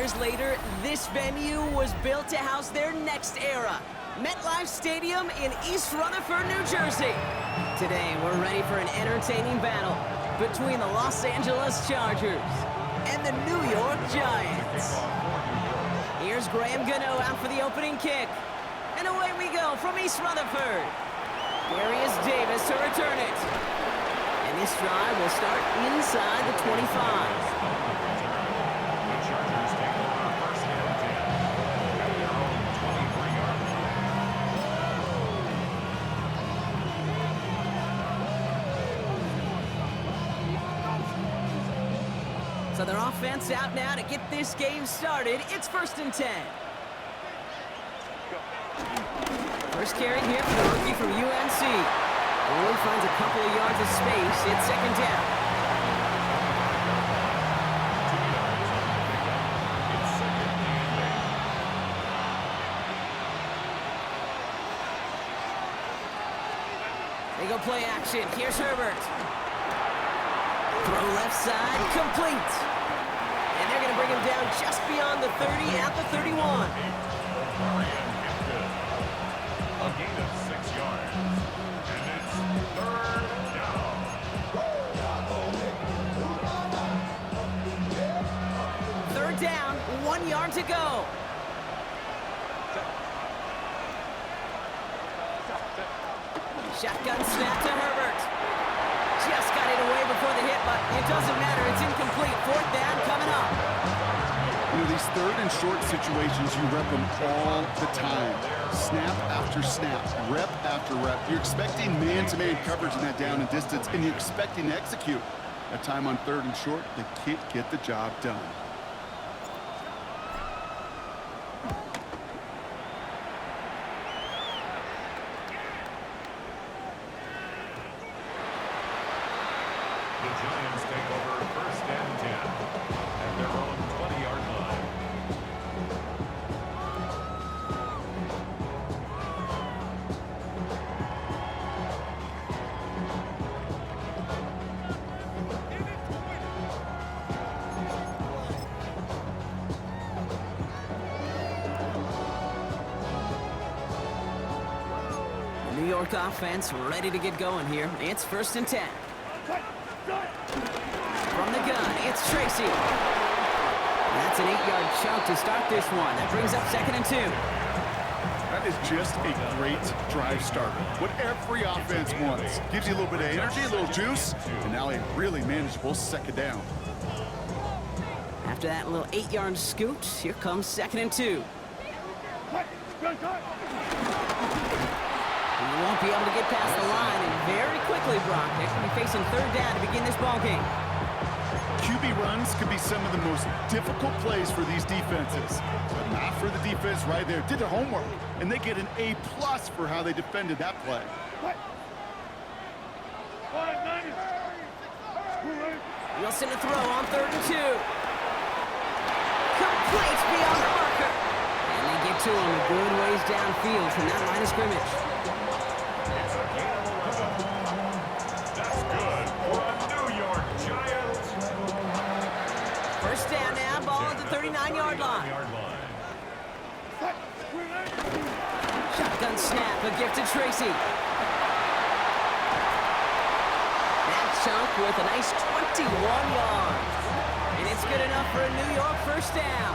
years later, this venue was built to house their next era. MetLife Stadium in East Rutherford, New Jersey. Today, we're ready for an entertaining battle between the Los Angeles Chargers and the New York Giants. Here's Graham Gano out for the opening kick. And away we go from East Rutherford. Darius Davis to return it. And this drive will start inside the 25. So their offense out now to get this game started. It's 1st and 10. First carry here for the rookie from UNC. Only finds a couple of yards of space. It's 2nd down. They go play action. Here's Herbert. Throw left side, complete. And they're going to bring him down just beyond the 30 at the 31. A gain of 6 yards. And it's 3rd down. 3rd down, 1 yard to go. Shotgun snap to Herbert. Just got it away before the hit, but it doesn't matter. It's incomplete. 4th down coming up. You know, these 3rd and short situations, you rep them all the time. Snap after snap, rep after rep. You're expecting man-to-man coverage in that down and distance, and you're expecting to execute. That time on 3rd and short, they can't get the job done. The Giants take over 1st and 10 at their own 20-yard line. The New York offense ready to get going here. It's 1st and 10. From the gun, it's Tracy. That's an 8-yard chunk to start this one. That brings up 2nd and 2. That is just a great drive starter. What every offense wants. Gives you a little bit of energy, a little juice, and now a really manageable 2nd down. After that little 8-yard scoot, here comes 2nd and 2. He won't be able to get past the line, and very quickly, Brock, they're going to be facing 3rd down to begin this ballgame. QB runs could be some of the most difficult plays for these defenses, but not for the defense right there. Did their homework, and they get an A+ for how they defended that play. Wilson to throw on 3rd and 2. Complete beyond the marker. And they get to him a good ways downfield from that line of scrimmage. It's a gain of 11. That's good for a New York Giants. 1st down now, ball at the 39-yard line. Shotgun snap, a gift to Tracy. That chunk with a nice 21 yards. And it's good enough for a New York 1st down.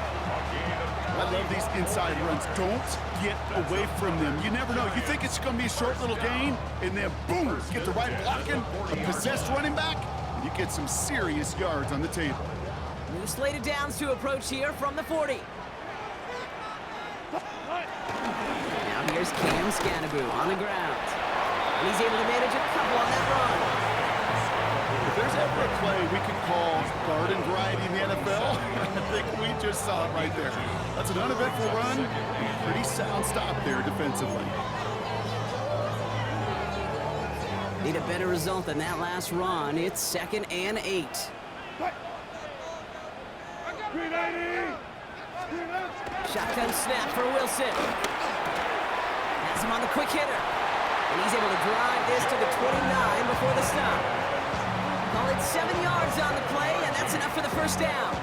I love these inside runs. Don't get away from them. You never know. You think it's going to be a short little gain, and then boom, get the right blocking, a possessed running back, and you get some serious yards on the table. New slate of downs to approach here from the 40. Now here's Cam Scanaboo on the ground. And he's able to manage a couple on that run. If there's ever a play we could call garden variety in the NFL, I think we just saw it right there. That's an uneventful run, and pretty sound stop there defensively. Need a better result than that last run. It's 2nd and 8. Shotgun snap for Wilson. Has him on the quick hitter. And he's able to drive this to the 29 before the stop. Call it 7 yards on the play, and that's enough for the 1st down.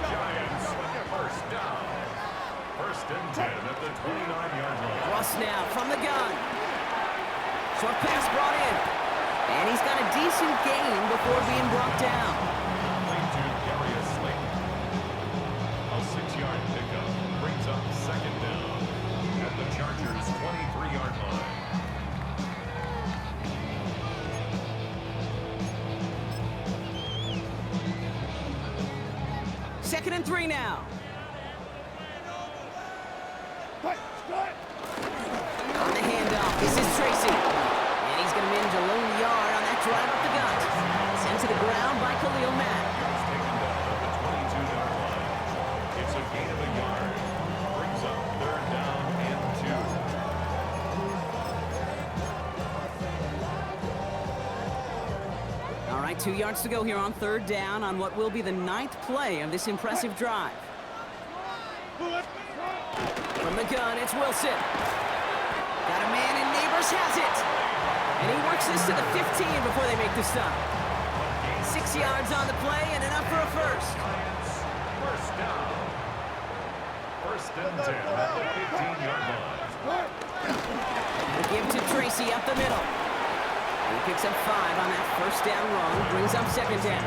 Giants 29-yard line. Russ now from the gun. Short pass brought in. And he's got a decent gain before being brought down. Played to Darius Slayton. A 6-yard pickup brings up second down at the Chargers' 23-yard line. Second and 3 now. On the handoff, this is Tracy. And he's going to manage a lone yard on that drive up the gut. Sent to the ground by Khalil Mack. It's taken down at the 22-yard line. It's a gain of a yard. Brings up third down and 2. All right, 2 yards to go here on third down on what will be the 9th play of this impressive drive. From the gun, it's Wilson. Got a man, and Neighbors has it. And he works this to the 15 before they make the stop. 6 yards on the play and enough for a first. First down. First and 10 at the 15-yard line. They give to Tracy up the middle. He picks up 5 on that first down run, brings up second down.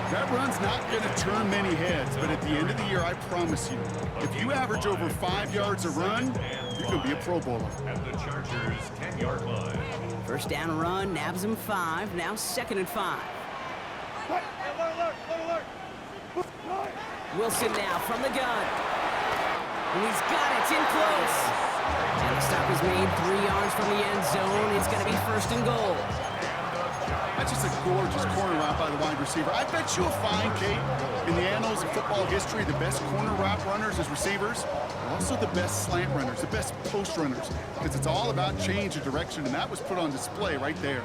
That run's not going to turn many heads, but at the end of the year, I promise you, if you average over 5 yards a run, you're going to be a Pro Bowler. At the Chargers' 10-yard line. First down run, nabs him 5, now second and 5. Wilson now from the gun. And he's got it, it's in close. And the stop is made 3 yards from the end zone. It's going to be first and goal. That's just a gorgeous corner route by the wide receiver. I bet you'll find, Kate, in the annals of football history, the best corner route runners as receivers are also the best slant runners, the best post runners, because it's all about change of direction, and that was put on display right there.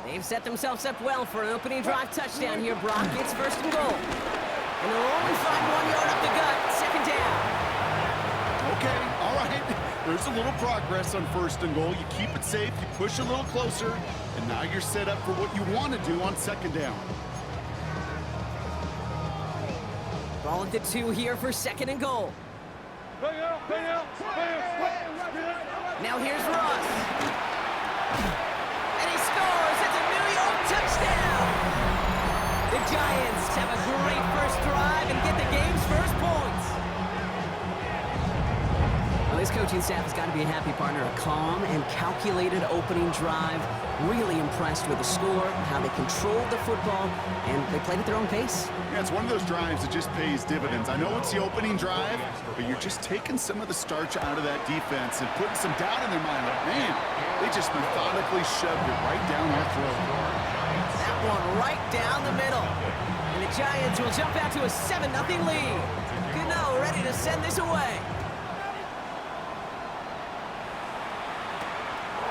They've set themselves up well for an opening drive touchdown here, Brock. It's first and goal. And they'll only find 1 yard up the gut. Second down. Okay, all right. There's a little progress on first and goal. You keep it safe, you push a little closer, and now you're set up for what you want to do on second down. Ball at the 2 here for second and goal. Now here's Russ. And he scores. It's a New York touchdown. The Giants have a great first drive and get the game's first points. Well, this coaching staff has got to be a happy partner. A calm and calculated opening drive. Really impressed with the score, how they controlled the football, and they played at their own pace. Yeah, it's one of those drives that just pays dividends. I know it's the opening drive, but you're just taking some of the starch out of that defense and putting some doubt in their mind. Like, man, they just methodically shoved it right down our throat. That one right down the middle. And the Giants will jump out to a 7-0 lead. Gano ready to send this away.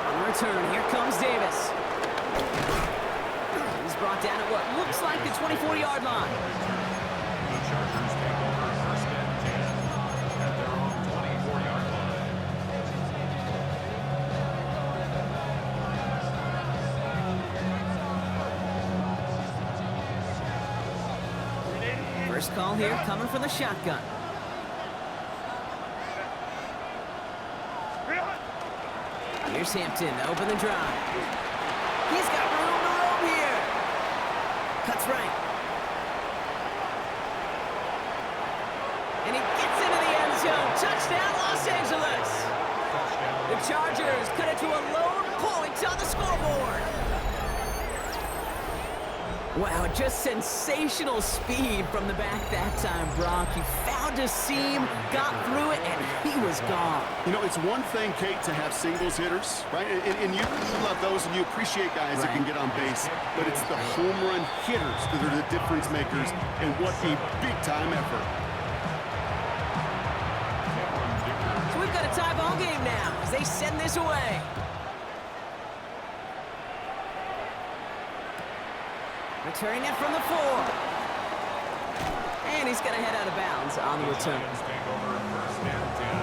On return, here comes Davis. He's brought down at what looks like the 24-yard line. The Chargers take over first and 10 at their own 24-yard line. First call here coming from the shotgun. Here's Hampton, open the drive. He's got room to roam here. Cuts right. And he gets into the end zone. Touchdown, Los Angeles. The Chargers cut it to a lone point on the scoreboard. Wow, just sensational speed from the back that time, Brock. He found a seam, got through it, and he was gone. You know, it's one thing, Kate, to have singles hitters, right? And you love those and you appreciate guys that can get on base. But it's the home run hitters that are the difference makers, and what a big-time effort. So we've got a tie ball game now as they send this away. Returning it from the 4. And he's going to head out of bounds on the return. Giants take over first and 10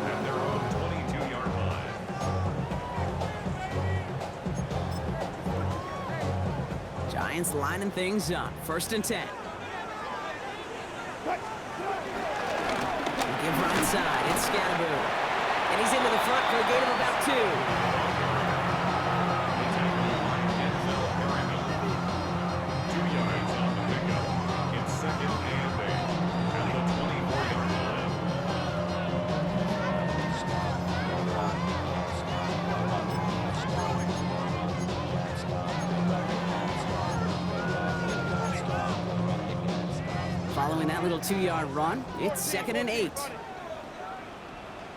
at their own 22-yard line. Giants lining things up. First and 10. Give right side. It's Scatterboo. And he's into the front for a gain of about 2. Following that little 2-yard run, it's 2nd and 8.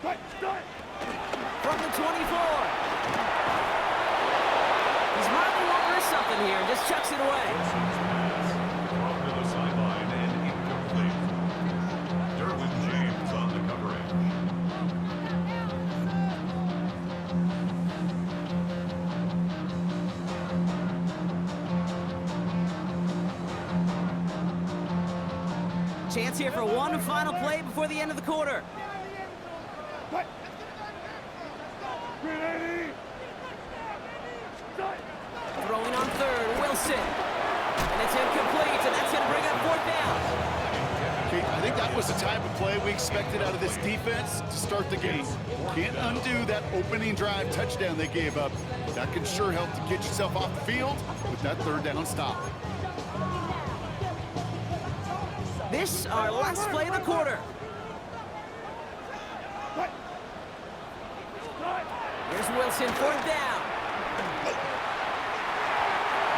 From the 24. He's probably won't risk something here. Just chucks it away. Off to the sideline and incomplete. Derwin James on the coverage. Chance here for one final play before the end of the quarter. Throwing on 3rd, Wilson. And it's incomplete, and that's going to bring up 4th down. Okay, I think that was the type of play we expected out of this defense to start the game. Can't undo that opening drive touchdown they gave up. That can sure help to get yourself off the field with that 3rd down stop. This, our last play of the quarter. Here's Wilson, 4th down.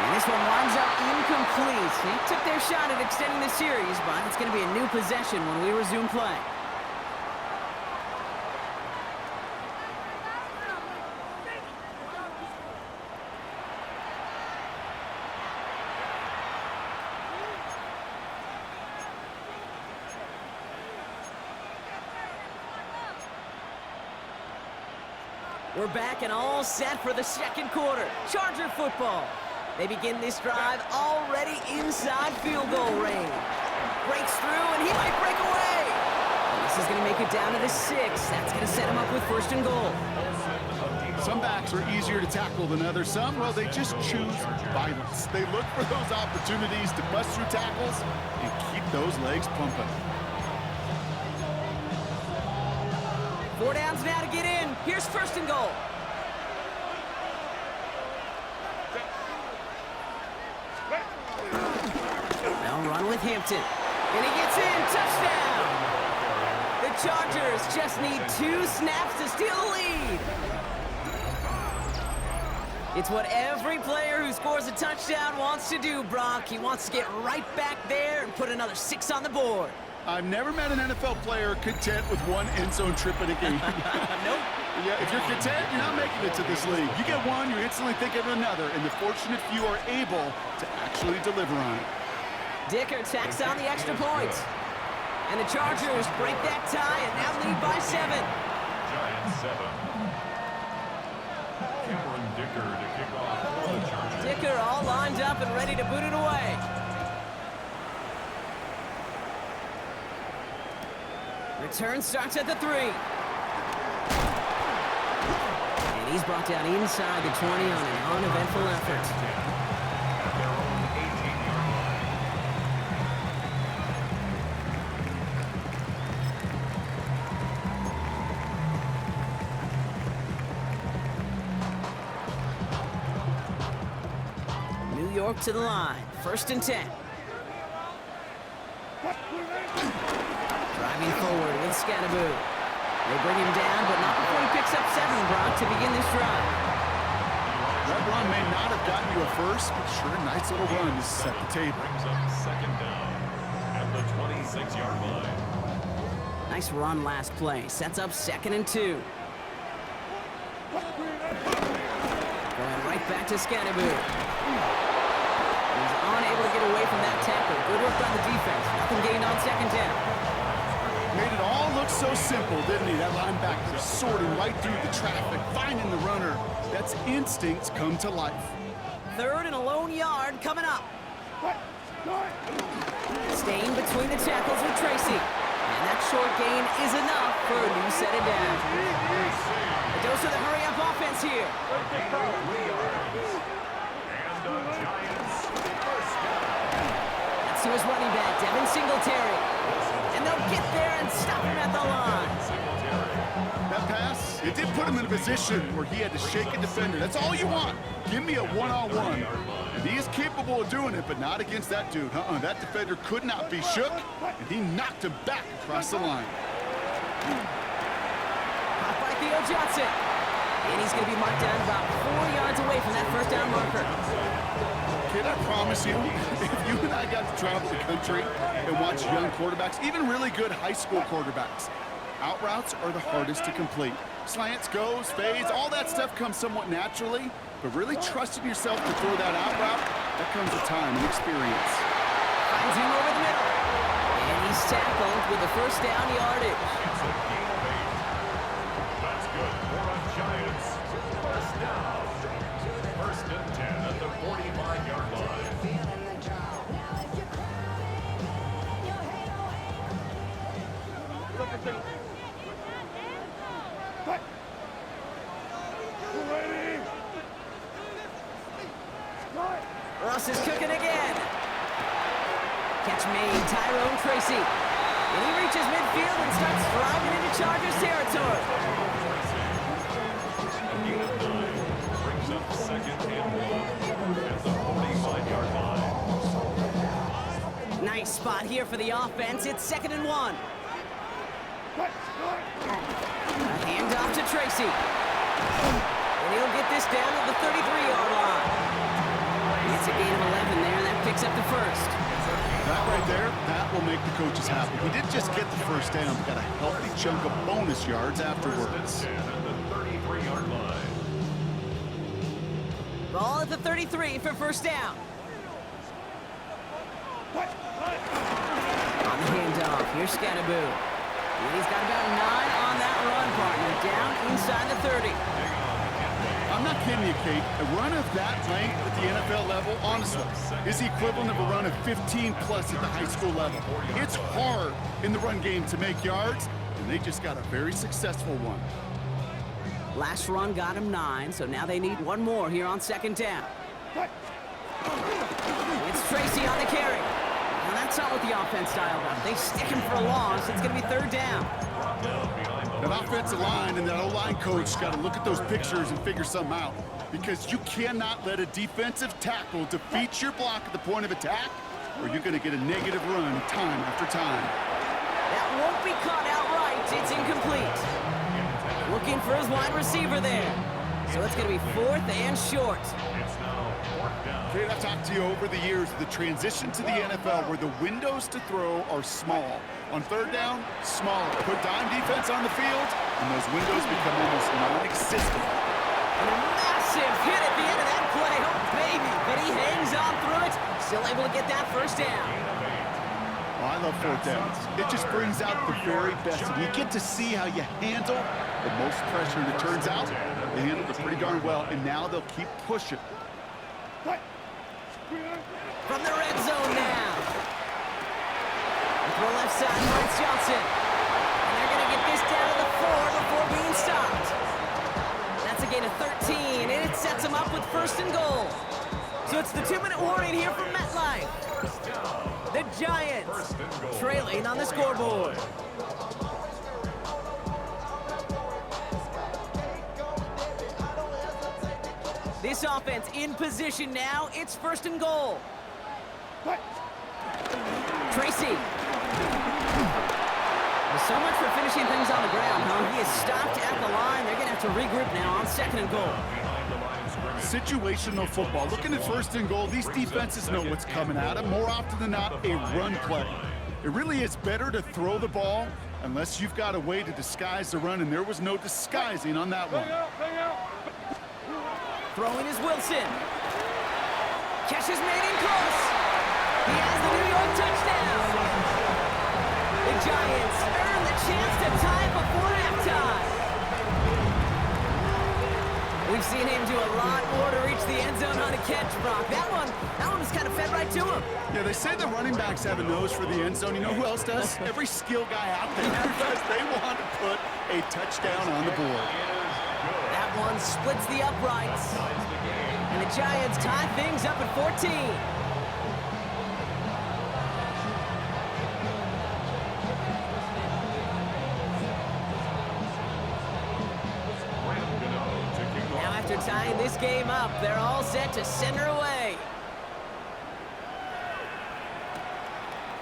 And this one winds up incomplete. He took their shot at extending the series, but it's going to be a new possession when we resume play. We're back and all set for the 2nd quarter. Charger football. They begin this drive already inside field goal range. Breaks through, and he might break away. And this is going to make it down to the 6. That's going to set him up with 1st and goal. Some backs are easier to tackle than others. Some, well, they just choose violence. They look for those opportunities to bust through tackles and keep those legs pumping. 4 downs now to get in. Here's 1st and goal. They'll run with Hampton. And he gets in. Touchdown! The Chargers just need 2 snaps to steal the lead. It's what every player who scores a touchdown wants to do, Brock. He wants to get right back there and put another 6 on the board. I've never met an NFL player content with 1 end zone trip in a game. Nope. Yeah, if you're content, you're not making it to this league. You get one, you're instantly thinking of another, and the fortunate few are able to actually deliver on it. Dicker tacks on the extra point. And the Chargers break that tie and now lead by 7. Giants 7. Cameron Dicker to kick off for the Chargers. Dicker all lined up and ready to boot it away. Return starts at the 3. And he's brought down inside the 20 on an uneventful effort. At their own 18-yard line. New York to the line. 1st and 10. Driving forward with Scatterboo. They bring him down, but not before he picks up 7, Brock, to begin this drive. That run may not have gotten you a first, but sure, a nice little run to set the table. Brings up 2nd down at the 26-yard line. Nice run last play. Sets up 2nd and 2. Going right back to Scatterboo. He's unable to get away from that tackle. Good work by the defense. Nothing gained on 2nd down. Made it all look so simple, didn't he? That linebacker sorting right through the traffic, finding the runner. That's instincts come to life. 3rd and a lone yard coming up. Staying between the tackles with Tracy. And that short gain is enough for a new set of downs. A dose of the hurry-up offense here. And the Giants first down. That's to his running back, Devin Singletary. And they'll get there and stop him at the line. It did put him in a position where he had to shake a defender. That's all you want. Give me a one-on-one. And he is capable of doing it, but not against that dude. That defender could not be shook, and he knocked him back across the line. Caught by Theo Johnson. And he's going to be marked down about 4 yards away from that first down marker. Kid, I promise you, if you and I got to travel the country and watch young quarterbacks, even really good high school quarterbacks, out routes are the hardest to complete. Slants, goes, fades, all that stuff comes somewhat naturally, but really trusting yourself to throw that out route, that comes with time and experience. Finds him over the middle. And he's tackled with the first down yardage. It's a gain of 8. That's good for a Giants. First down. First and 10 at the 45-yard line. Russ is cooking again. Catch made, Tyrone Tracy. And he reaches midfield and starts driving into Chargers territory. A gain of 9 brings up second and 1 at the 45-yard line. Nice spot here for the offense. It's 2nd and 1. A handoff to Tracy. And he'll get this down at the 33-yard line. It's a gain of 11 there. That picks up the first. That right there, that will make the coaches happy. He didn't just get the first down, but got a healthy chunk of bonus yards afterwards. First and 10 at the 33-yard line. Ball at the 33 for first down. On the handoff, here's Scatterboo. And he's got about 9 on that run, partner. Down inside the 30. I'm not kidding you, Kate. A run of that length at the NFL level, honestly, is the equivalent of a run of 15-plus at the high school level. It's hard in the run game to make yards, and they just got a very successful one. Last run got him 9, so now they need one more here on second down. It's Tracy on the carry. Now that's not what the offense dialed up. They stick him for a loss. It's going to be third down. That offensive line and that O-line coach got to look at those pictures and figure something out, because you cannot let a defensive tackle defeat your block at the point of attack, or you're going to get a negative run time after time. That won't be caught outright. It's incomplete. Looking for his wide receiver there. So it's going to be 4th and short. It's now 4th down. Kate, I've talked to you over the years of the transition to the NFL where the windows to throw are small. On third down, smaller. Put dime defense on the field, and those windows become almost non-existent. And a massive hit at the end of that play. Oh, baby. But he hangs on through it. Still able to get that first down. Oh, I love fourth downs. It just brings out the very best. And you get to see how you handle the most pressure. And it turns out they handled it pretty darn well, and now they'll keep pushing. From the red zone now. Throw left side, Lawrence Johnson. And they're going to get this down to the 4 before being stopped. That's a gain of 13, and it sets them up with first and goal. So it's the 2-minute warning here from MetLife. The Giants trailing on the scoreboard. This offense in position now. It's first and goal. Tracy. Well, so much for finishing things on the ground, huh? He is stopped at the line. They're going to have to regroup now on 2nd and goal. Situational football. Looking at first and goal, these defenses know what's coming at them. More often than not, a run play. It really is better to throw the ball unless you've got a way to disguise the run, and there was no disguising on that one. Throwing is Wilson. Catch is made in close. He has the New York touchdown. The Giants earn the chance to tie it before halftime. We've seen him do a lot more to reach the end zone on a catch, Brock. That one was kind of fed right to him. Yeah, they say the running backs have a nose for the end zone. You know who else does? Every skill guy out there, because they want to put a touchdown on the board. That one splits the uprights. And the Giants tie things up at 14. tying this game up. They're all set to send her away.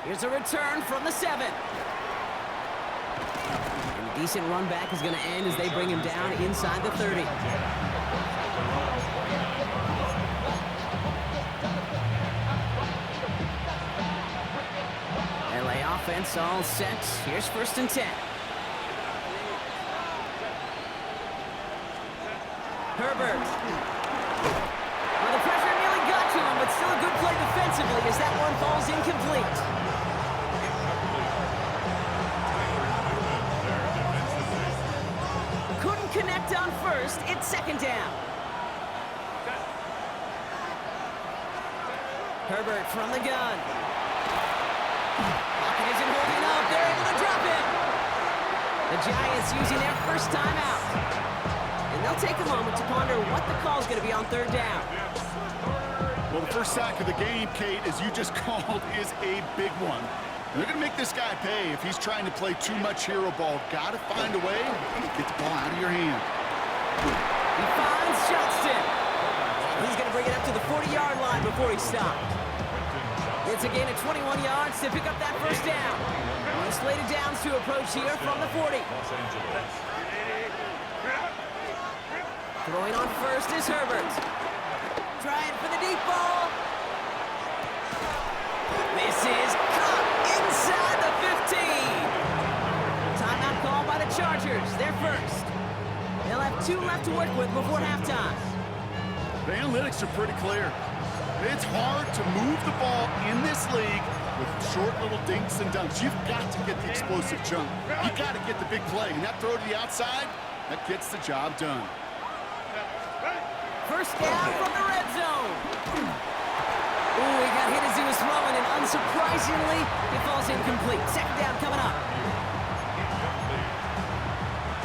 Here's a return from the 7. And a decent run back is going to end as they bring him down inside the 30. LA offense all set. Here's 1st and 10. Herbert. Well, the pressure nearly got to him, but still a good play defensively as that one falls incomplete. Couldn't connect on 1st. It's 2nd down. Herbert from the gun. Pocket isn't holding up. They're able to drop him. The Giants using their first timeout. And they'll take a moment to ponder what the call is going to be on 3rd down. Well, the first sack of the game, Kate, as you just called, is a big one. And they're going to make this guy pay if he's trying to play too much hero ball. Got to find a way to get the ball out of your hand. He finds Johnston. He's going to bring it up to the 40-yard line before he stopped. It's a gain of 21 yards to pick up that 1st down. One slated downs to approach here from the 40. Throwing on 1st is Herbert. Trying for the deep ball. This is caught inside the 15. Timeout called by the Chargers. They're 1st. They'll have 2 left to work with before halftime. The analytics are pretty clear. It's hard to move the ball in this league with short little dinks and dunks. You've got to get the explosive jump. You got to get the big play. And that throw to the outside, that gets the job done. 1st down from the red zone. Ooh, he got hit as he was throwing, and unsurprisingly, it falls incomplete. 2nd down coming up.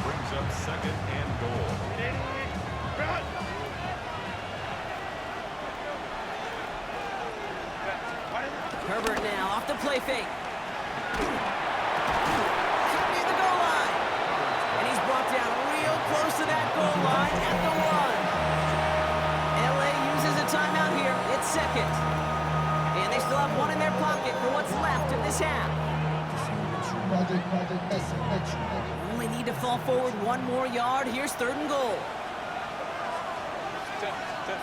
Brings up 2nd and goal. Herbert now off the play fake. Cut near the goal line. And he's brought down real close to that goal line at the 1. LA uses a timeout here. It's 2nd. And they still have 1 in their pocket for what's left of this half. Only need to fall forward 1 more yard. Here's 3rd and goal.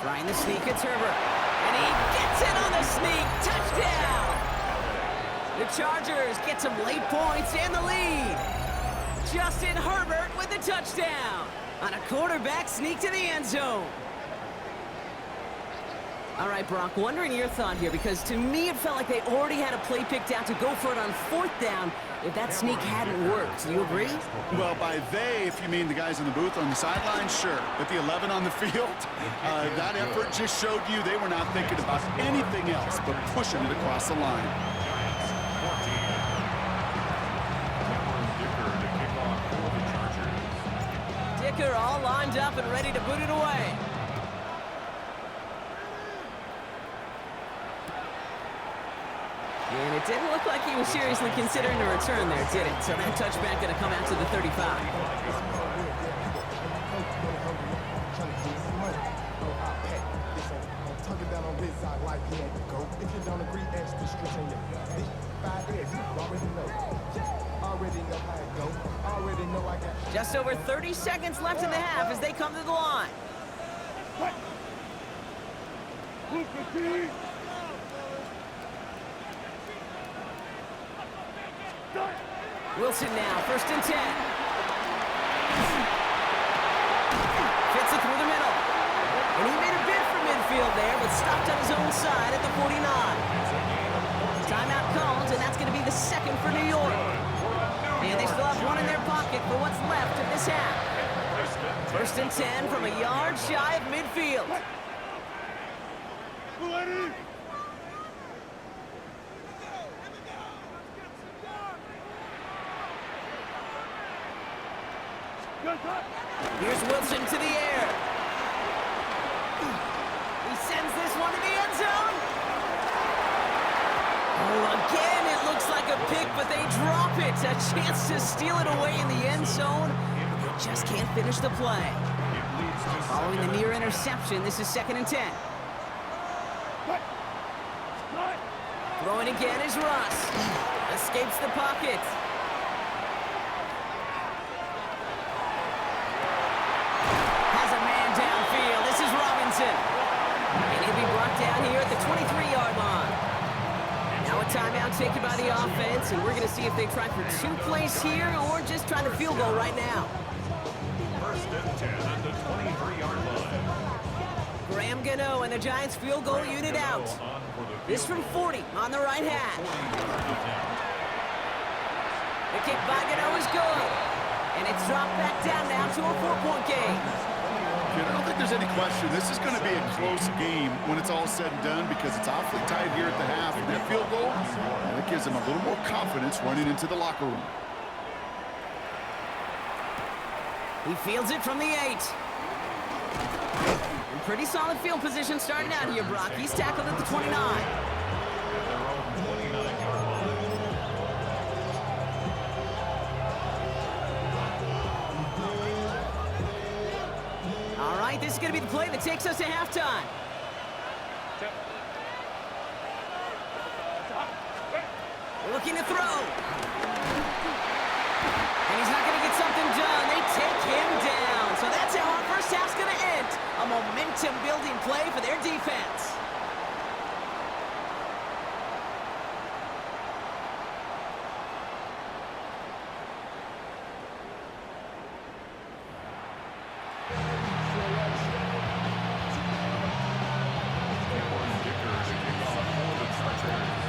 Trying the sneak, it's Herbert. And he gets it on the sneak. Touchdown! The Chargers get some late points and the lead. Justin Herbert with the touchdown on a quarterback sneak to the end zone. All right, Brock, wondering your thought here, because to me it felt like they already had a play picked out to go for it on 4th down if that sneak hadn't worked. Do you agree? Well, by they, if you mean the guys in the booth on the sideline, sure. But the 11 on the field, that effort just showed you they were not thinking about anything else but pushing it across the line. Dicker all lined up and ready to boot it away. And it didn't look like he was seriously considering a return there, did it? So that touchback going to come out to the 35. Just over 30 seconds left in the half as they come to the line. Wilson now, 1st and 10. Fits it through the middle. And he made a bid for midfield there, but stopped on his own side at the 49. Timeout called, and that's going to be the 2nd for New York. And they still have 1 in their pocket for what's left of this half. 1st and 10 from a yard shy of midfield. Here's Wilson to the air. He sends this one to the end zone. Oh, again, it looks like a pick, but they drop it. A chance to steal it away in the end zone. They just can't finish the play. Following the near interception, this is 2nd and 10. Throwing again is Russ. Escapes the pocket. Has a man downfield. This is Robinson. And he'll be brought down here at the 23-yard line. Now a timeout taken by the offense, and we're going to see if they try for 2 plays here or just try the field goal right now. 1st and 10 at the 23-yard line. Graham Gano and the Giants field goal unit out. This from 40 on the right hash. The kick by Gano is good. And it's dropped back down now to a 4-point game. I don't think there's any question. This is going to be a close game when it's all said and done because it's awfully tight here at the half. And that field goal, that gives them a little more confidence running into the locker room. He fields it from the 8. In pretty solid field position starting out here, Brock. He's tackled at the 29. All right, this is going to be the play that takes us to halftime. Looking to throw. And he's not going to get something done. They take him down. So that's how our first half's going to end. A momentum-building play for their defense.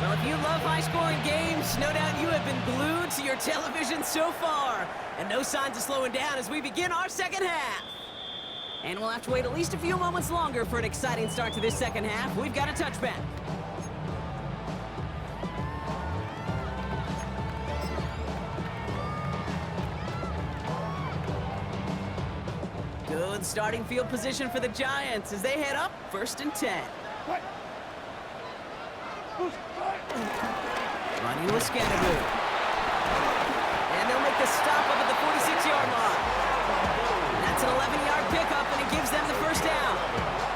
Well, if you love high-scoring games, no doubt you have been glued to your television so far. And no signs of slowing down as we begin our second half. And we'll have to wait at least a few moments longer for an exciting start to this second half. We've got a touchback. Good starting field position for the Giants as they head up 1st and 10. Running with Scannaboo. And they'll make the stop up at the 46-yard line. That's an 11-yard pickup, and it gives them the first down.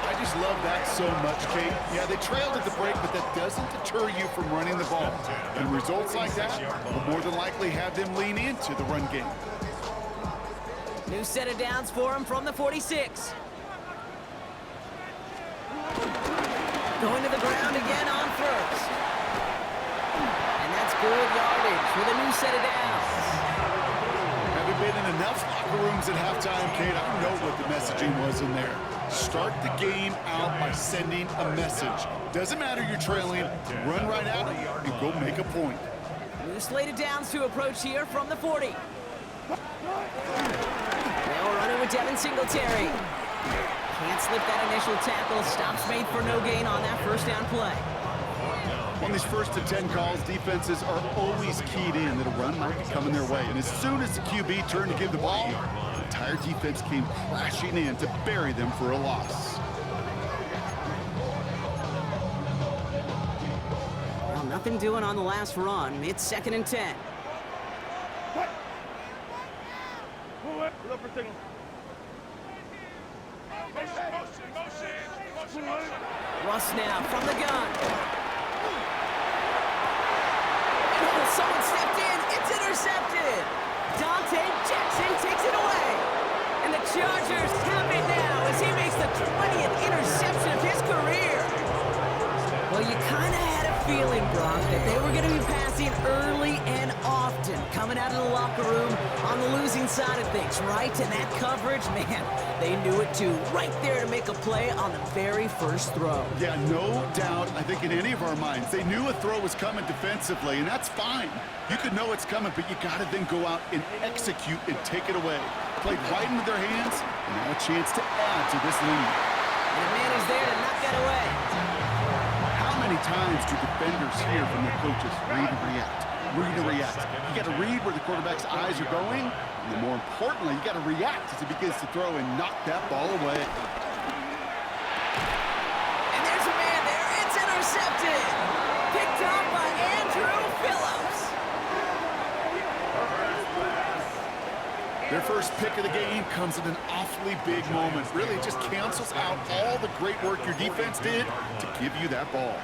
I just love that so much, Kate. Yeah, they trailed at the break, but that doesn't deter you from running the ball. And results like that will more than likely have them lean into the run game. New set of downs for him from the 46. Going to the ground again on first. And that's good yardage with a new set of downs. Haven't been in enough locker rooms at halftime, Kate. I don't know what the messaging was in there. Start the game out by sending a message. Doesn't matter you're trailing, run right at it and go make a point. New slate of downs to approach here from the 40. Now running with Devin Singletary. Can't slip that initial tackle. Stops made for no gain on that first down play. On these 1st and 10 calls, defenses are always keyed in that a run might be coming their way. And as soon as the QB turned to give the ball, the entire defense came crashing in to bury them for a loss. Well, nothing doing on the last run. It's 2nd and 10. Russ now from the gun. And someone stepped in. It's intercepted. Dante Jackson takes it away. And the Chargers have it now as he makes the 20th interception of his career. Well, you kind of had a feeling, Brock, that they were going to be passing early and often, coming out of the locker room on the losing side of things, right? And that coverage, man, they knew it too. Right there to make a play on the very first throw. Yeah, no doubt, I think in any of our minds, they knew a throw was coming defensively, and that's fine. You could know it's coming, but you got to then go out and execute and take it away. Played right into their hands, and now a chance to add to this lead. And the man is there to knock that away. How many times do defenders hear from their coaches, read and react, read and react? You got to read where the quarterback's eyes are going, and then more importantly, you got to react as he begins to throw and knock that ball away. And there's a man there. It's intercepted. Picked off by Andrew Phillips. Their first pick of the game comes at an awfully big moment. Really just cancels out all the great work your defense did to give you that ball.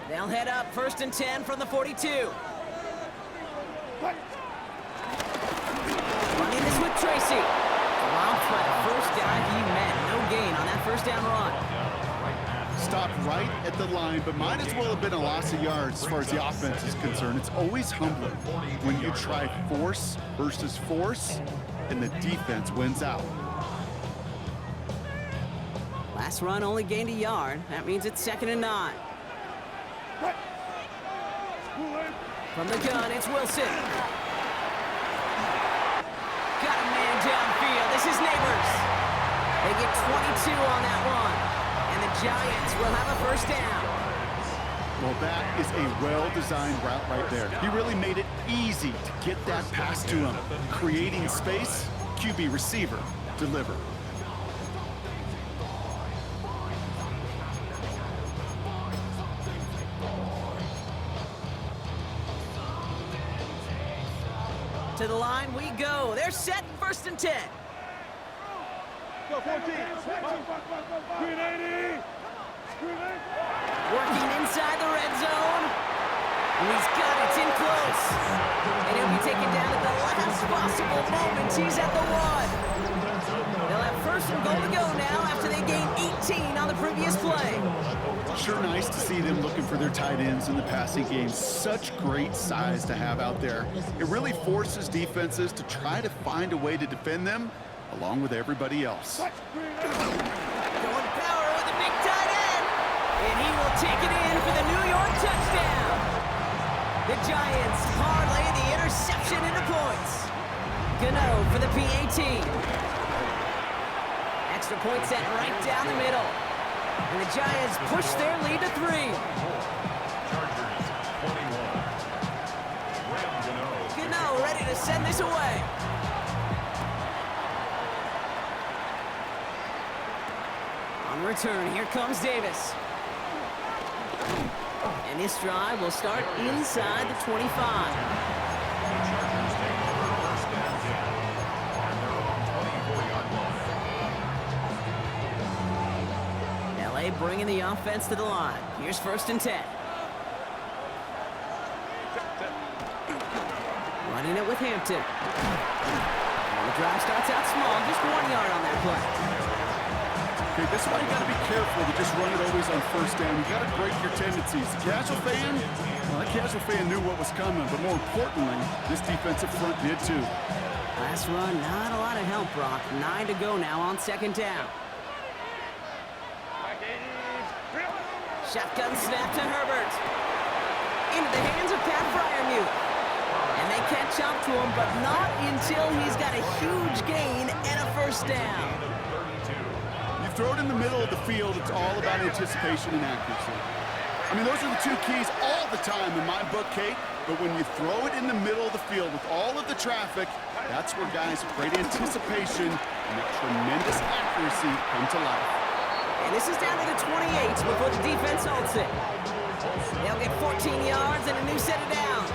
They'll head up 1st and 10 from the 42. Running this with Tracy. Dropped by the first guy he met. No gain on that first down run. Stopped right at the line, but might as well have been a loss of yards as far as the offense is concerned. It's always humbling when you try force versus force, and the defense wins out. Last run only gained a yard. That means it's 2nd and 9. From the gun, it's Wilson. Got a man downfield. This is Neighbors. They get 22 on that one. And the Giants will have a first down. Well, that is a well-designed route right there. He really made it easy to get that pass to him. Creating space, QB receiver, deliver. To the line we go. They're set 1st and 10. Go 14. Green 80. Working inside the red zone. And he's got it. It's in close. And he'll be taken down at the last possible moment. He's at the 1. They'll have 1st and goal to go now after they gained 18 on the previous play. Sure nice to see them looking for their tight ends in the passing game. Such great size to have out there. It really forces defenses to try to find a way to defend them along with everybody else. Going power with a big tight end. And he will take it in for the New York touchdown. The Giants parlay the interception into points. Gano for the PAT. Extra point set right down the middle. And the Giants push their lead to 3. Chargers 21. Gano ready to send this away. On return, here comes Davis. And this drive will start inside the 25. Chargers take first and 10 on their own 24-yard line. LA bringing the offense to the line. Here's 1st and 10. Running it with Hampton. And the drive starts out small, just 1 yard on that play. Okay, this is why you got to be careful to just run it always on 1st down. You got to break your tendencies. Casual fan, well, that casual fan knew what was coming, but more importantly, this defensive front did too. Last run, not a lot of help, Brock. 9 to go now on 2nd down. Shotgun snap to Herbert. Into the hands of Pat Fryermuth. And they catch up to him, but not until he's got a huge gain and a first down. You throw it in the middle of the field, it's all about anticipation and accuracy. I mean, those are the 2 keys all the time in my book, Kate. But when you throw it in the middle of the field with all of the traffic, that's where guys with great anticipation and that tremendous accuracy come to life. And this is down to the 28 before the defense holds it. They'll get 14 yards and a new set of downs.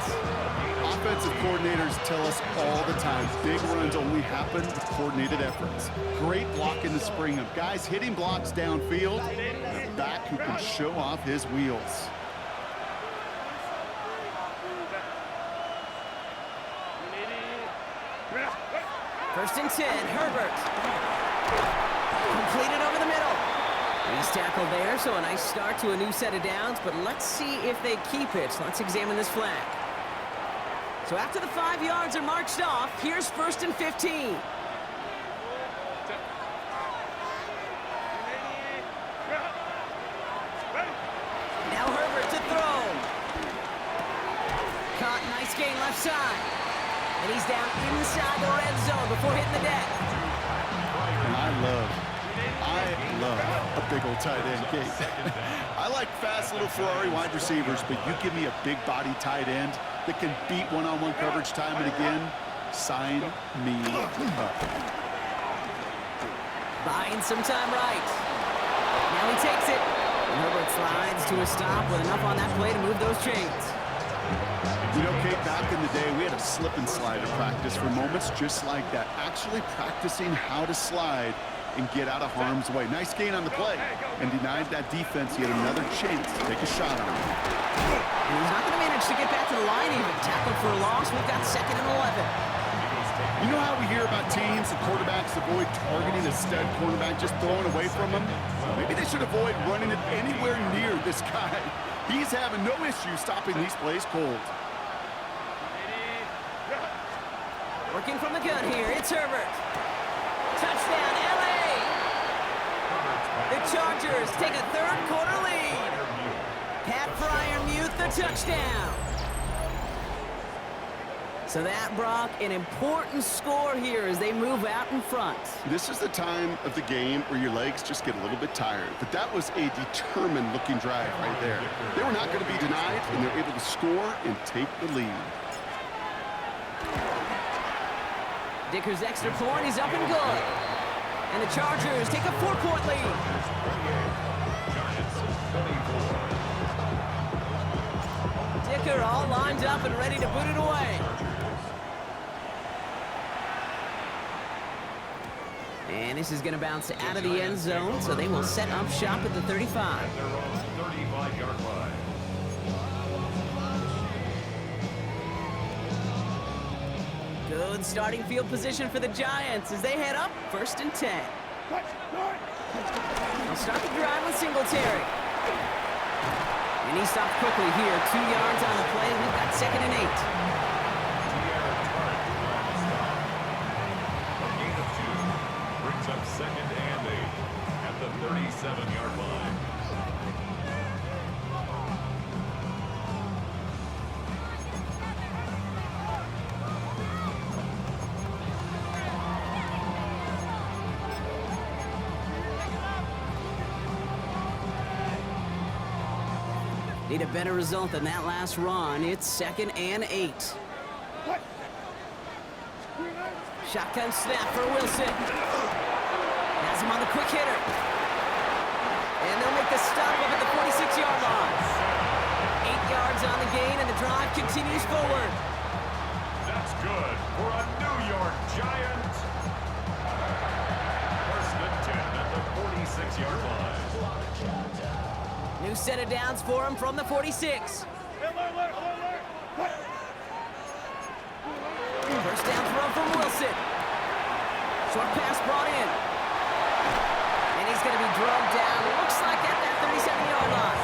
Offensive coordinators tell us all the time, big runs only happen with coordinated efforts. Great block in the spring of guys hitting blocks downfield, and a back who can show off his wheels. First and 10, Herbert. Completed over the middle. He's tackled there, so a nice start to a new set of downs, but let's see if they keep it. Let's examine this flag. So after the 5 yards are marched off, here's 1st and 15. Now Herbert to throw. Caught, nice gain left side. And he's down inside the red zone before hitting the deck. And I love a big old tight end, Kate. I like fast little Ferrari wide receivers, but you give me a big body tight end that can beat one-on-one coverage time and again, sign me up. Buying some time right. Now he takes it. Slides to a stop with enough on that play to move those chains. You know, Kate, back in the day, we had a slip and slide at practice for moments just like that. Actually practicing how to slide and get out of harm's way. Nice gain on the play, and denied that defense yet another chance to take a shot on him. And he's not going to manage to get back to the line even. Tackled for a loss. We've got 2nd and 11. You know how we hear about teams and quarterbacks avoid targeting a stud cornerback, just throwing away from him? Maybe they should avoid running it anywhere near this guy. He's having no issue stopping these plays cold. Working from the gun here, it's Herbert. Touchdown, LA! The Chargers take a 3rd quarter lead. Pat Fryermuth, the touchdown. So that, Brock, an important score here as they move out in front. This is the time of the game where your legs just get a little bit tired. But that was a determined-looking drive right there. They were not going to be denied, and they're able to score and take the lead. Dicker's extra point is up and good. And the Chargers take a 4-point lead. Dicker all lined up and ready to boot it away. And this is going to bounce out of the end zone, so they will set up shop at the 35. They're on the 35-yard line. Good starting field position for the Giants as they head up 1st and 10. They'll start the drive with Singletary. And he stopped quickly here. 2 yards on the play. We've got 2nd and 8. Up 2nd and 8 at the 37-yard line. Need a better result than that last run. It's 2nd and 8. Shotgun snap for Wilson. Has him on the quick hitter. And they'll make the stop up at the 46-yard line. 8 yards on the gain, and the drive continues forward. That's good for a New York Giant. 1st and 10 at the 46-yard line. New set of downs for him from the 46. First down throw from Wilson. Short pass brought in. And he's going to be drugged down. It looks like at that 37-yard line.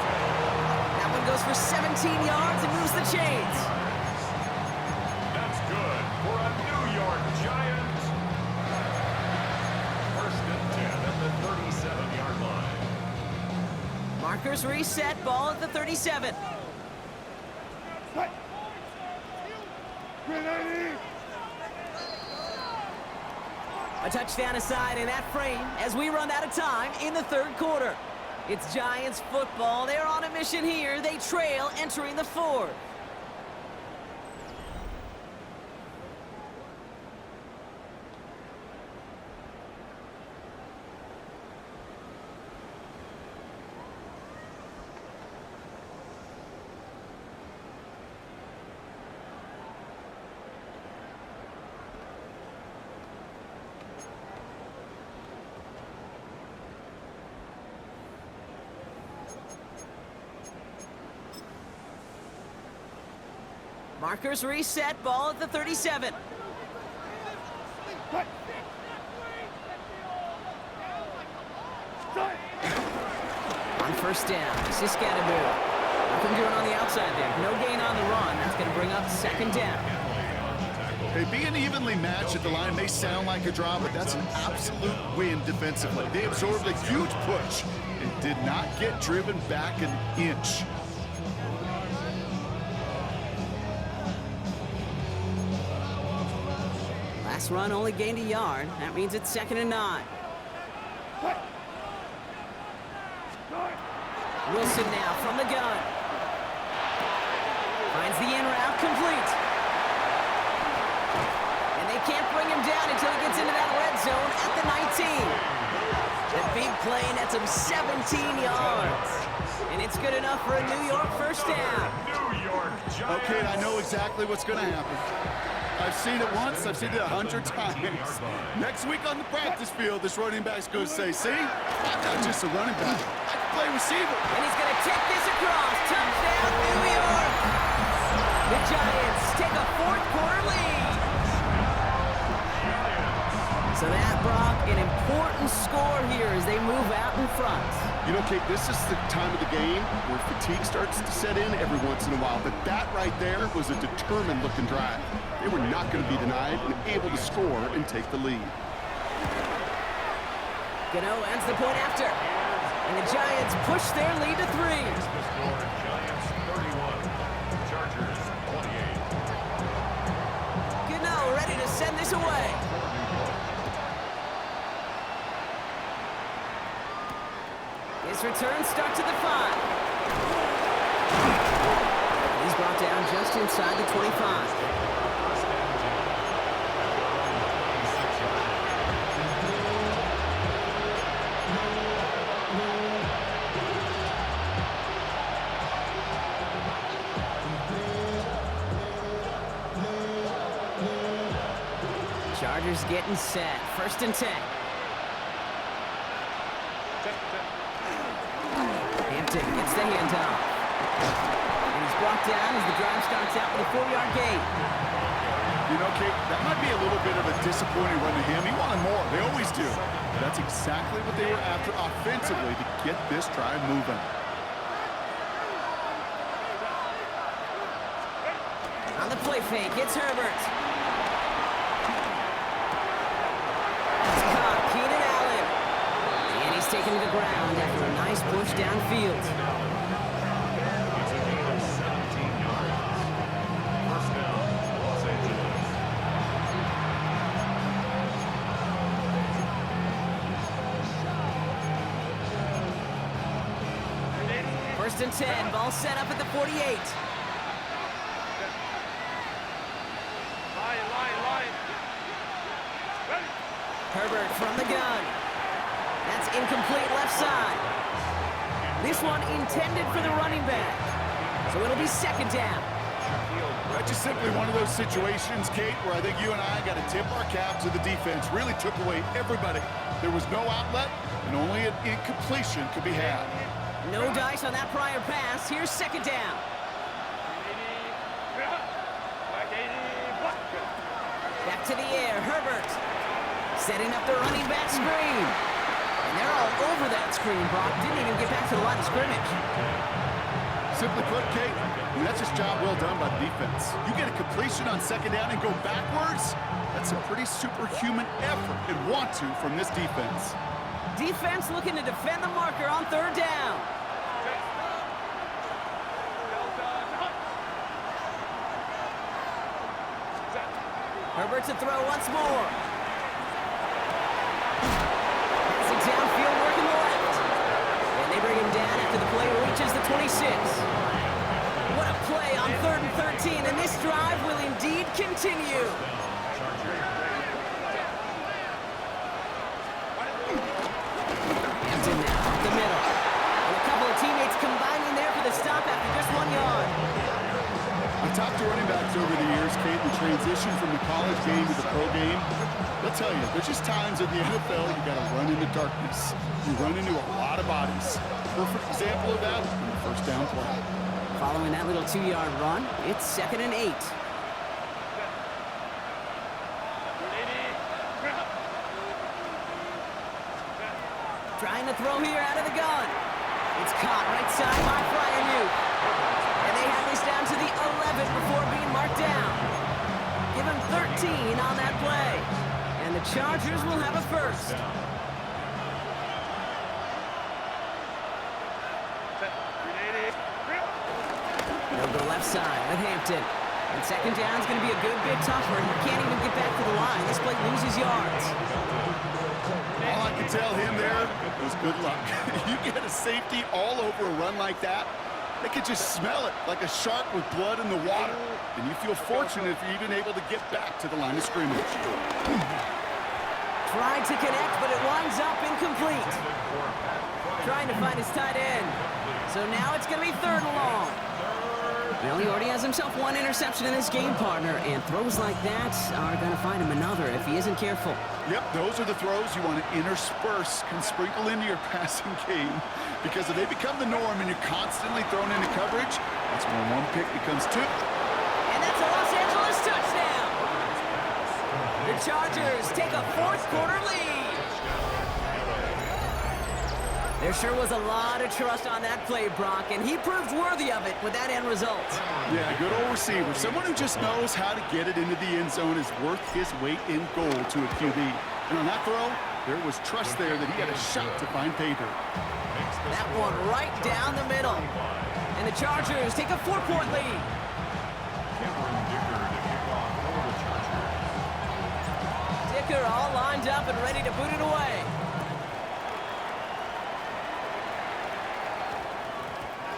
That one goes for 17 yards and moves the chains. That's good for a New York Giant. 1st and 10 at the 37-yard line. Markers reset, ball at the 37. A touchdown aside in that frame as we run out of time in the 3rd quarter. It's Giants football. They're on a mission here. They trail entering the 4th. Markers reset, ball at the 37. On 1st down, Siskadaboo. Nothing doing on the outside there. No gain on the run. That's going to bring up 2nd down. Hey, being evenly matched at the line may sound like a draw, but that's an absolute win defensively. They absorbed a huge push and did not get driven back an inch. Last run only gained a yard. That means it's 2nd and 9. Wilson now from the gun. Finds the in route complete. And they can't bring him down until he gets into that red zone at the 19. The big play nets him 17 yards. And it's good enough for a New York first down. New York Giants. Okay, I know exactly what's going to happen. I've seen it once, I've seen it 100 times. Next week on the practice field, this running back's going to say, see, I'm not just a running back, I can play receiver. And he's going to take this across. Touchdown, New York. The Giants take a fourth-quarter lead. So that brought an important score here as they move out in front. You know, Kate, this is the time of the game where fatigue starts to set in every once in a while, but that right there was a determined-looking drive. They were not going to be denied and able to score and take the lead. Gano ends the point after. And the Giants push their lead to 3. The score, Giants 31, Chargers 28. Gano ready to send this away. His return starts at the 5. He's brought down just inside the 25. Chargers getting set. 1st and 10. Hampton gets the handoff. And he's brought down as the drive starts out with a 4-yard gain. You know, Kate, that might be a little bit of a disappointing run to him. He wanted more. They always do. That's exactly what they were after offensively to get this drive moving. On the play fake, it's Herbert. Taken to the ground after a nice push downfield. It's a gain of 17 yards. First down, Los Angeles. 1st and 10, ball set up at the 48. Line. Herbert from the gun. That's incomplete left side. This one intended for the running back. So it'll be 2nd down. That's just simply one of those situations, Kate, where I think you and I got to tip our cap to the defense. Really took away everybody. There was no outlet, and only an incompletion could be had. No dice on that prior pass. Here's 2nd down. Back to the air, Herbert. Setting up the running back screen. And they're all over that screen, Brock. Didn't even get back to the line of scrimmage. Simply put, Kate, that's just job well done by the defense. You get a completion on 2nd down and go backwards, that's a pretty superhuman effort and want to from this defense. Defense looking to defend the marker on 3rd down. Herbert to throw once more. Passing downfield, working the left. And they bring him down after the play reaches the 26. What a play on 3rd and 13, and this drive will indeed continue. Hampton now up the middle. And a couple of teammates combining there for the stop after just 1 yard. I've talked to running backs over the years, Kate, the transition from the college game to the pro game. They'll tell you, there's just times in the NFL you got to run into darkness. You run into a lot of bodies. Perfect example of that in the 1st down play. Following that little 2-yard run, it's 2nd and 8. Trying to throw here out of the gun. It's caught right side by Fryermuth. And they have this down to the 11 before being marked down. Give him 13 on that play. And the Chargers will have a first. They'll go left side with Hampton. And 2nd down is going to be a good bit tougher. He can't even get back to the line. This play loses yards. All I can tell him there was good luck. You get a safety all over a run like that, they could just smell it like a shark with blood in the water. And you feel fortunate if you're even able to get back to the line of scrimmage. Tried to connect, but it winds up incomplete. trying to find his tight end. So now it's going to be 3rd and long. Well, he already has himself 1 interception in this game, partner, and throws like that are going to find him another if he isn't careful. Yep, those are the throws you want to intersperse and sprinkle into your passing game, because if they become the norm and you're constantly thrown into coverage, that's when 1 pick becomes 2. And that's a Los Angeles touchdown. The Chargers take a 4th quarter lead. There sure was a lot of trust on that play, Brock, and he proved worthy of it with that end result. Yeah, good old receiver. Someone who just knows how to get it into the end zone is worth his weight in gold to a QB. And on that throw, there was trust there that he had a shot to find pay dirt. That one right down the middle. And the Chargers take a 4-point lead. Dicker all lined up and ready to boot it away.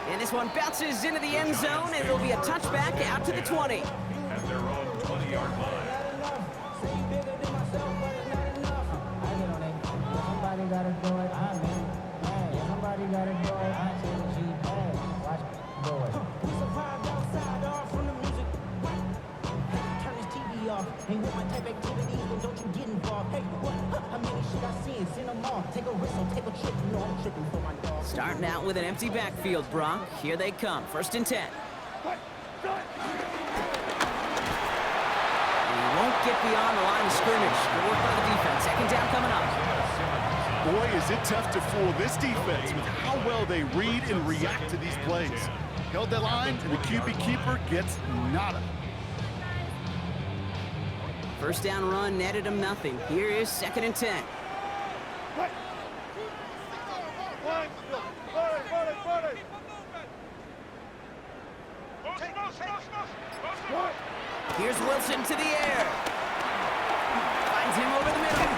And this one bounces into the end zone, and it'll be a touchback out to the 20. At their own 20-yard line. Somebody gotta do it. Somebody gotta do it. Watch do it. We survived outside, all from the music. Turn this TV off. Ain't with my type activities, but don't you get involved. Hey, what? How many shit I seen? Seen them all. Take a risk, don't take a trip. You know I'm tripping for my dog. Starting out with an empty backfield, Brock. Here they come. 1st and 10. And he won't get beyond the line of scrimmage. Good work by the defense. 2nd down coming up. Boy, is it tough to fool this defense with how well they read and react to these plays. Held that line, and the QB keeper gets nada. 1st down run netted him nothing. Here is 2nd and 10. Here's Wilson to the air. Finds him over the middle.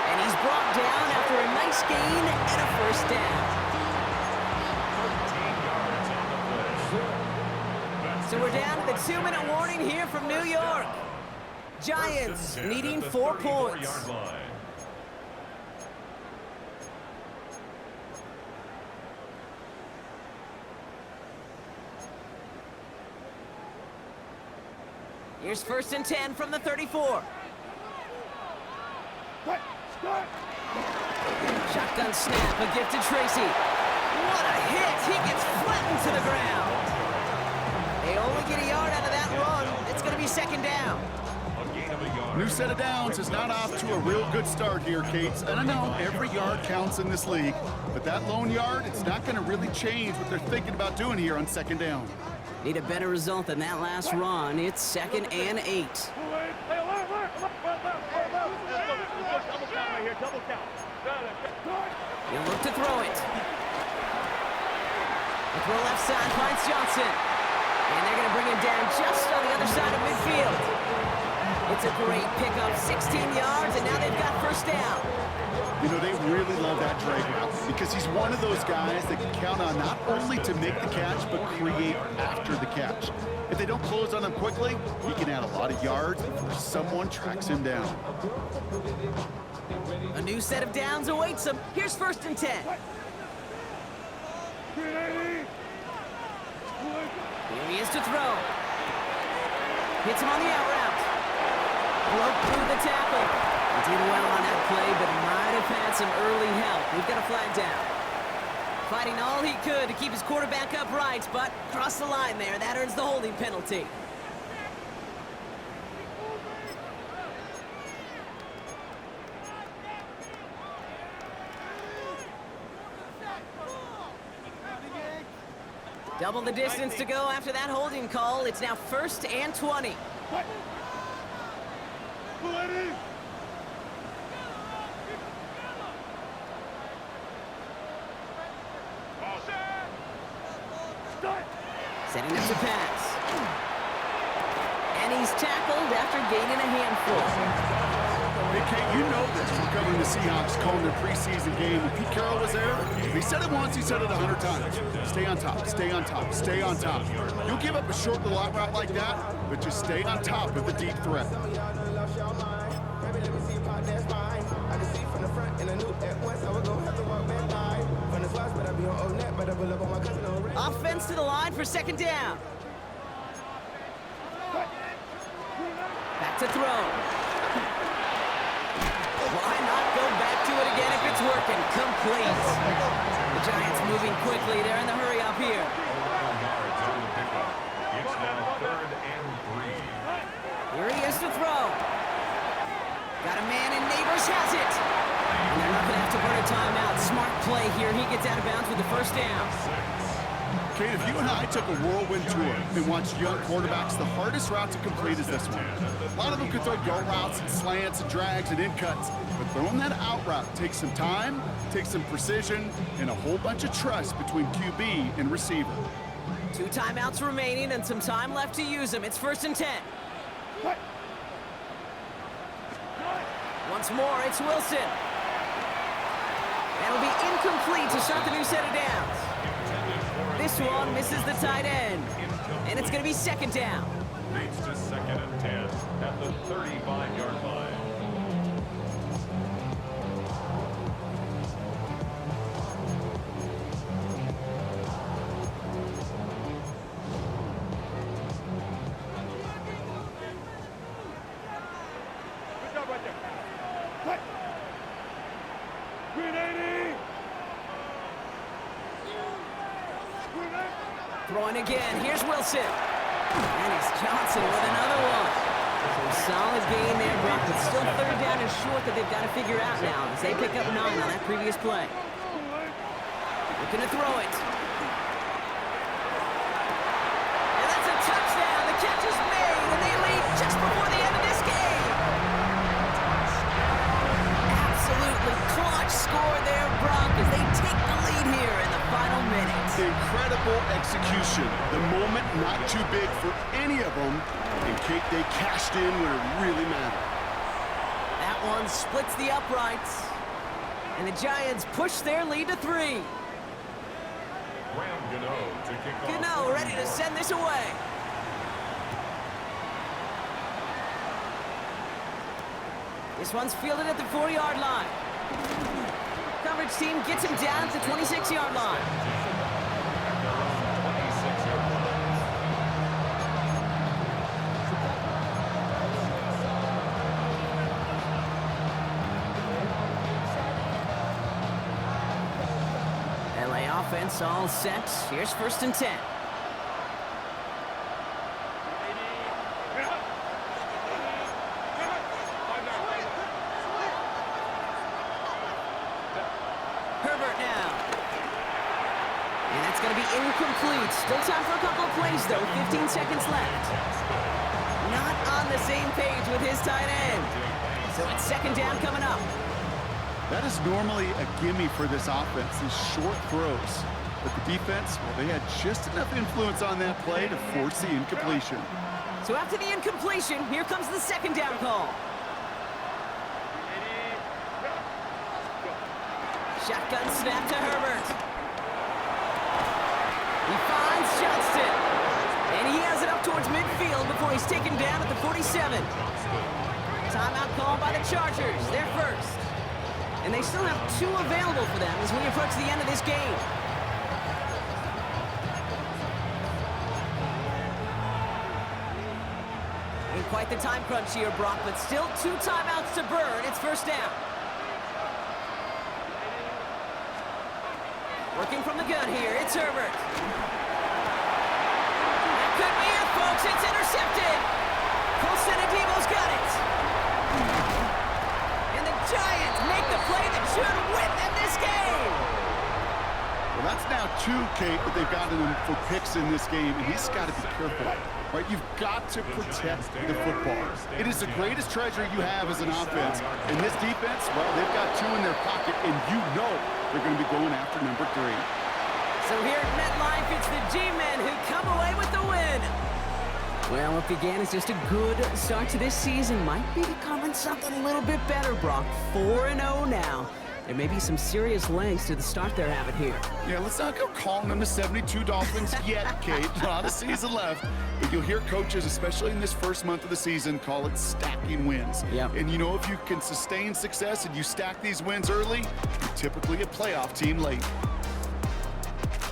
And he's brought down after a nice gain and a 1st down. So we're down to the 2-minute warning here from New York. Giants needing 4 points. Here's 1st and 10 from the 34. Shotgun snap, a gift to Tracy. What a hit! He gets flattened to the ground. They only get a yard out of that run. It's going to be 2nd down. New set of downs is not off to a real good start here, Cates. And I know every yard counts in this league, but that lone yard, it's not going to really change what they're thinking about doing here on 2nd down. Need a better result than that last run. It's 2nd and 8. You look to throw it. The throw left side finds Johnson. And they're going to bring him down just on the other side of midfield. It's a great pickup, 16 yards, and now they've got 1st down. You know, they really love that drag route because he's one of those guys that can count on not only to make the catch, but create after the catch. If they don't close on him quickly, he can add a lot of yards before someone tracks him down. A new set of downs awaits him. Here's 1st and 10. Here he is to throw. Hits him on the out route. Broke through the tackle. He did well on that play, but might have had some early help. We've got a flag down. Fighting all he could to keep his quarterback upright, but crossed the line there. That earns the holding penalty. Double the distance to go after that holding call. It's now 1st and 20. Setting up to pass. And he's tackled after gaining a handful. Hey, Kate, you know this from covering the Seahawks, calling their preseason game. When Pete Carroll was there, he said it once, he said it 100 times. Stay on top, stay on top, stay on top. You'll give up a short little out route like that, but just stay on top of the deep threat. Offense to the line for second down. Back to throw. Why not go back to it again if it's working? Complete. The Giants moving quickly. They're in the hurry up here. It's now 3rd and 3. Here he is to throw. Got a man and Neighbors has it. And they're not going to have to burn a timeout. Smart play here. He gets out of bounds with the first down. Kate, if you and I took a whirlwind tour and watched young quarterbacks, the hardest route to complete is this one. A lot of them could throw go routes and slants and drags and in cuts, but throwing that out route takes some time, takes some precision, and a whole bunch of trust between QB and receiver. 2 timeouts remaining and some time left to use them. It's 1st and 10. Once more, it's Wilson. That'll be incomplete to start the new set of downs. This one misses the tight end. And it's going to be 2nd down. Leads to 2nd and 10 at the 35-yard line. Good job right there. Cut. Green 80. Green 80. Throwing again. Here's Wilson. And it's Johnson with another one. So solid gain there, Brock. But still 3rd down and short that they've got to figure out now as they pick up 9 on that previous play. Looking to throw it. And that's a touchdown. The catch is made, and they lead just before the end of this game. Absolutely clutch score there, Brock, as they take the lead here in the final minutes. Incredible execution. The moment not too big for any of them, and Kate, they cashed in when it really mattered. That one splits the uprights, and the Giants push their lead to 3. Graham Gano to kick off. Gano ready to send this away. This one's fielded at the 4-yard line. Coverage team gets him down at the 26-yard line. LA offense all set. Here's 1st and 10. Herbert now. And that's going to be incomplete. Still time for a couple of plays, though. 15 seconds left. Not on the same page with his tight end. So it's 2nd down coming up. That is normally a gimme for this offense, these short throws. But the defense, well, they had just enough influence on that play to force the incompletion. So after the incompletion, here comes the 2nd down call. Shotgun snap to Herbert. He finds Johnston. And he has it up towards midfield before he's taken down at the 47. Timeout called by the Chargers. They're first. And they still have 2 available for them as we approach the end of this game. In quite the time crunch here, Brock, but still 2 timeouts to burn. It's 1st down. Working from the gun here, it's Herbert. That could be it, folks. It's intercepted. Colson Adebo's got it. And the Giants make the play that should win them this game. Well, that's now 2, Kate, that they've gotten him for picks in this game, and he's got to be careful. Right? You've got to protect the football. It is the greatest treasure you have as an offense. And this defense, well, they've got 2 in their pocket, and you know they're going to be going after number 3. So here at MetLife, it's the G-Men who come away with the win. Well, what began as just a good start to this season might be becoming something a little bit better, Brock. 4-0 now. There may be some serious lengths to the start they're having here. Yeah, let's not go calling them the 72 Dolphins yet, Kate. Not a season left. But you'll hear coaches, especially in this first month of the season, call it stacking wins. Yep. And you know, if you can sustain success and you stack these wins early, you're typically a playoff team late.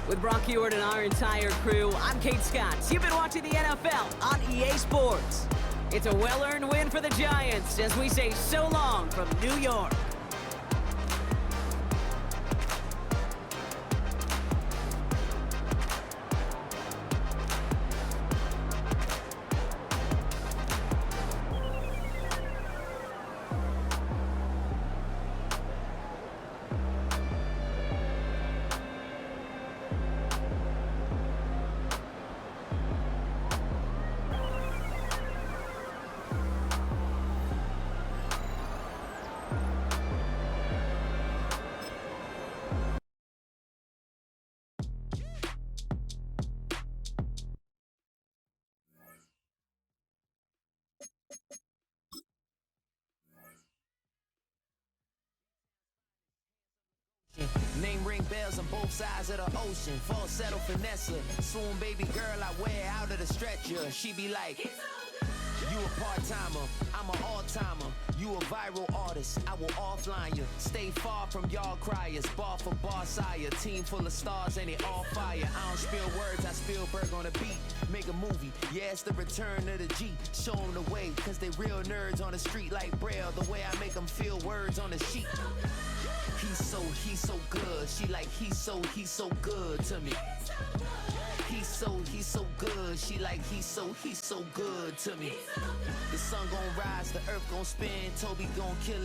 With Brock Hewitt and our entire crew, I'm Kate Scott. You've been watching the NFL on EA Sports. It's a well-earned win for the Giants as we say so long from New York. Name ring bells on both sides of the ocean. Falsetto finesse, swoon baby girl I wear out of the stretcher. She be like, you a part-timer, I'm an all-timer. You a viral artist, I will offline you. Stay far from y'all criers, bar for bar sire. Team full of stars and it all fire. I don't spill words, I Spielberg on a beat. Make a movie, yeah, it's the return of the G. Show them the way, cause they real nerds on the street like Braille. The way I make them feel words on the sheet. He's so good. She like, he's so good to me. He's so good. She like, he's so good to me. The sun gon' rise, the earth gon' spin. Toby gon' kill it.